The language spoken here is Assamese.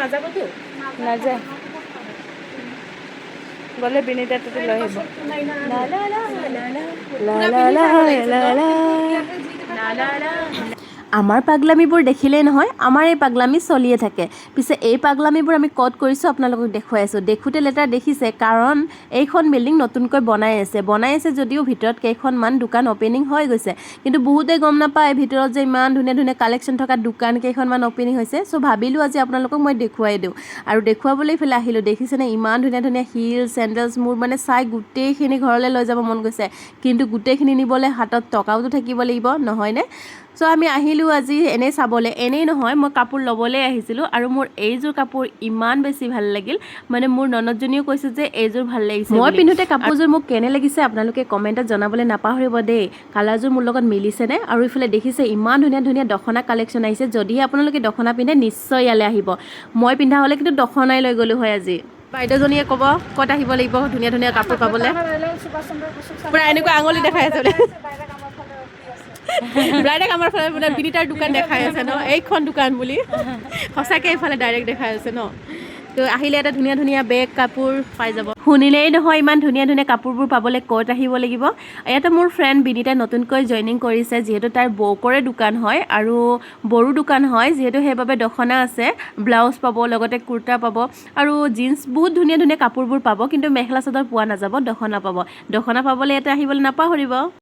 নাযাবতো নাযায় গ'লে বিনিতাটো লৈ আহিব আমাৰ পাগলামিবোৰ দেখিলেই নহয় আমাৰ এই পাগলামি চলিয়ে থাকে পিছে এই পাগলামিবোৰ আমি ক'ত কৰিছোঁ আপোনালোকক দেখুৱাই আছোঁ দেখোঁতে লেটাৰ দেখিছে কাৰণ এইখন বিল্ডিং নতুনকৈ বনাই আছে যদিও ভিতৰত কেইখনমান দোকান অপেনিং হৈ গৈছে কিন্তু বহুতে গম নাপায় ভিতৰত যে ইমান ধুনীয়া ধুনীয়া কালেকশ্যন থকা দোকান কেইখনমান অপেনিং হৈছে চ' ভাবিলোঁ আজি আপোনালোকক মই দেখুৱাই দিওঁ আৰু দেখুৱাবলৈ ইফালে আহিলোঁ দেখিছেনে ইমান ধুনীয়া ধুনীয়া হিল চেণ্ডেলছ মোৰ মানে চাই গোটেইখিনি ঘৰলৈ লৈ যাব মন গৈছে কিন্তু গোটেইখিনি নিবলৈ হাতত টকাওতো থাকিব লাগিব নহয়নে চ' আমি আহিলোঁ আজি এনেই চাবলৈ এনেই নহয় মই কাপোৰ ল'বলৈ আহিছিলোঁ আৰু মোৰ এইযোৰ কাপোৰ ইমান বেছি ভাল লাগিল মানে মোৰ ননদজনীও কৈছে যে এইযোৰ ভাল লাগিছে মই পিন্ধোতে কাপোৰযোৰ মোক কেনে লাগিছে আপোনালোকে কমেণ্টত জনাবলৈ নাপাহৰিব দেই কালাৰযোৰ মোৰ লগত মিলিছেনে আৰু ইফালে দেখিছে ইমান ধুনীয়া ধুনীয়া দখনা কালেকশ্যন আহিছে যদিহে আপোনালোকে দখনা পিন্ধে নিশ্চয় ইয়ালৈ আহিব মই পিন্ধা হ'লে কিন্তু দখনাই লৈ গ'লোঁ হয় আজি বাইদেউজনীয়ে ক'ব ক'ত আহিব লাগিব ধুনীয়া ধুনীয়া কাপোৰ পাবলৈ পূৰা এনেকুৱা আঙুলি দেখাই আছে ডাইৰেক্ট আমাৰ ফালে মানে বিনিতাৰ দোকান দেখাই আছে ন এইখন দোকান বুলি সঁচাকৈ এইফালে ডাইৰেক্ট দেখাই আছে ন তো আহিলে এটা ধুনীয়া ধুনীয়া বেগ কাপোৰ পাই যাব শুনিলেই নহয় ইমান ধুনীয়া ধুনীয়া কাপোৰবোৰ পাবলৈ ক'ত আহিব লাগিব ইয়াতে মোৰ ফ্ৰেণ্ড বিনিতাই নতুনকৈ জইনিং কৰিছে যিহেতু তাৰ বৌকৰে দোকান হয় আৰু বড়ো দোকান হয় যিহেতু সেইবাবে দখনা আছে ব্লাউজ পাব লগতে কুৰ্তা পাব আৰু জিন্স বহুত ধুনীয়া ধুনীয়া কাপোৰবোৰ পাব কিন্তু মেখেলা চাদৰ পোৱা নাযাব দখনা পাব দখনা পাবলৈ ইয়াতে আহিবলৈ নাপাহৰিব